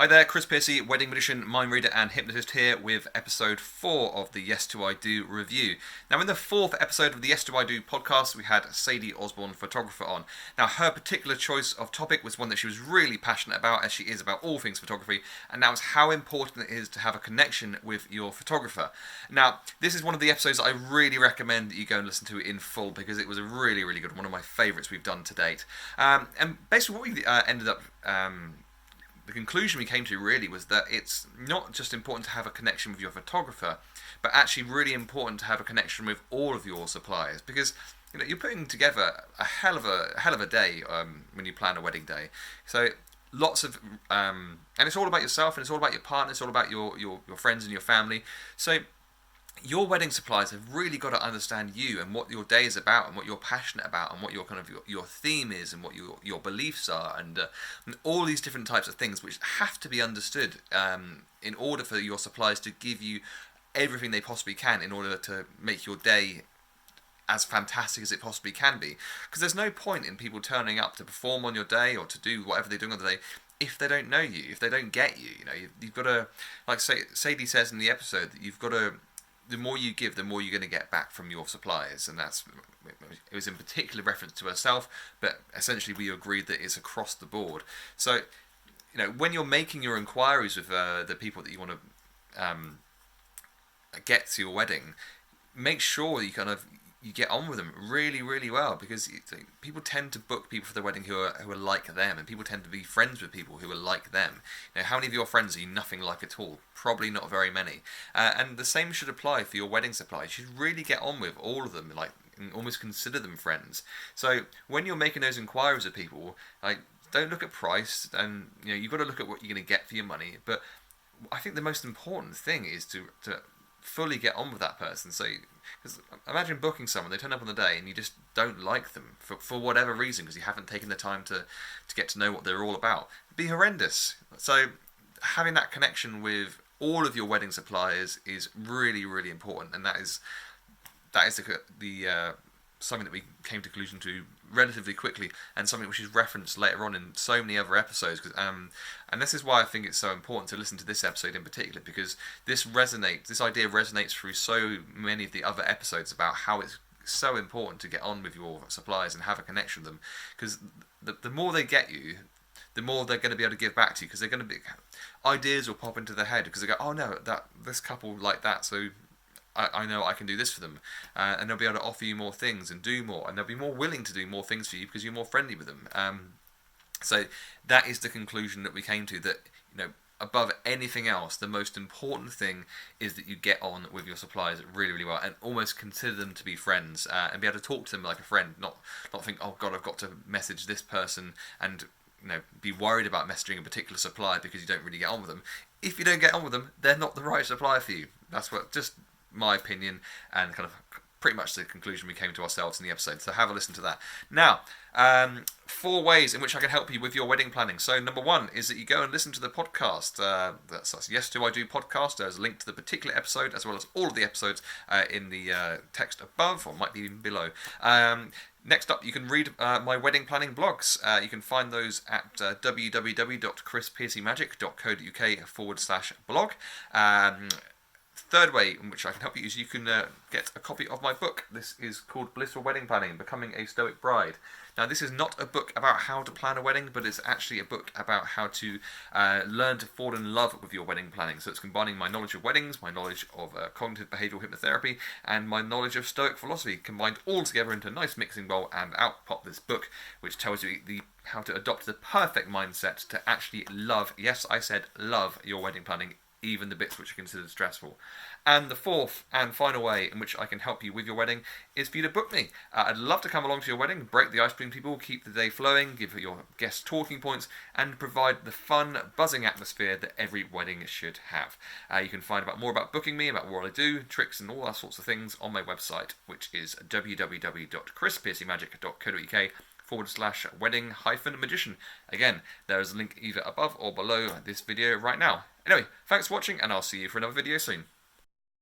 Hi there, Chris Piercy, wedding magician, mind reader and hypnotist here with episode 4 of the Yes Do I Do review. Now in the 4th episode of the Yes Do I Do podcast we had Sadie Osborne Photography on. Now her particular choice of topic was one that she was really passionate about, as she is about all things photography, and that was how important it is to have a connection with your photographer. Now this is one of the episodes that I really recommend that you go and listen to in full, because it was a really good one of my favourites we've done to date. And basically what we ended up the conclusion we came to really was that it's not just important to have a connection with your photographer, but actually really important to have a connection with all of your suppliers, because you're putting together a hell of a day when you plan a wedding day. So lots of and it's all about yourself, and it's all about your partner, it's all about your friends and your family. So your wedding suppliers have really got to understand you and what your day is about, and what you're passionate about, and what your your theme is, and what your beliefs are, and all these different types of things which have to be understood in order for your suppliers to give you everything they possibly can in order to make your day as fantastic as it possibly can be. Because there's no point in people turning up to perform on your day or to do whatever they're doing on the day if they don't know you, if they don't get you. You've got to, like Sadie says in the episode, that you've got to, the more you give, the more you're going to get back from your suppliers. And it was in particular reference to herself, but essentially we agreed that it's across the board. So, when you're making your inquiries with the people that you want to get to your wedding, make sure you get on with them really well, because people tend to book people for their wedding who are like them, and people tend to be friends with people who are like them. How many of your friends are you nothing like at all? Probably not very many. And the same should apply for your wedding supply. You should really get on with all of them, and almost consider them friends. So when you're making those inquiries of people, don't look at price, and you've got to look at what you're going to get for your money. But I think the most important thing is to fully get on with that person. So, because imagine booking someone, they turn up on the day and you just don't like them for whatever reason, because you haven't taken the time to get to know what they're all about. It'd be horrendous. So having that connection with all of your wedding suppliers is really important, and that is the something that we came to conclusion to relatively quickly, and something which is referenced later on in so many other episodes. And this is why I think it's so important to listen to this episode in particular, because this idea resonates through so many of the other episodes about how it's so important to get on with your suppliers and have a connection with them, because the more they get you, the more they're going to be able to give back to you, because they're going to be, ideas will pop into their head, because they go, oh no, this couple like that, so I know I can do this for them, and they'll be able to offer you more things and do more, and they'll be more willing to do more things for you because you're more friendly with them. So that is the conclusion that we came to, that above anything else, the most important thing is that you get on with your suppliers really well, and almost consider them to be friends, and be able to talk to them like a friend, not think, oh God, I've got to message this person, and be worried about messaging a particular supplier because you don't really get on with them. If you don't get on with them, they're not the right supplier for you. That's just my opinion, and kind of pretty much the conclusion we came to ourselves in the episode. So have a listen to that. Now, 4 ways in which I can help you with your wedding planning. So number 1 is that you go and listen to the podcast. That's Yes Do I Do podcast. There's a link to the particular episode, as well as all of the episodes in the text above, or might be even below. Next up, you can read my wedding planning blogs. You can find those at www.chrispiercymagic.co.uk/blog. Third way in which I can help you is you can get a copy of my book. This is called Blissful Wedding Planning, Becoming a Stoic Bride. Now, this is not a book about how to plan a wedding, but it's actually a book about how to learn to fall in love with your wedding planning. So it's combining my knowledge of weddings, my knowledge of cognitive behavioural hypnotherapy, and my knowledge of Stoic philosophy, combined all together into a nice mixing bowl, and out popped this book, which tells you how to adopt the perfect mindset to actually love, yes, I said love, your wedding planning, even the bits which are considered stressful. And the 4th and final way in which I can help you with your wedding is for you to book me. I'd love to come along to your wedding, break the ice between people, keep the day flowing, give your guests talking points, and provide the fun, buzzing atmosphere that every wedding should have. You can find out more about booking me, about what I do, tricks and all that sorts of things on my website, which is www.chrispiercymagic.co.uk/wedding-magician. Again, there is a link either above or below this video right now. Anyway, thanks for watching, and I'll see you for another video soon.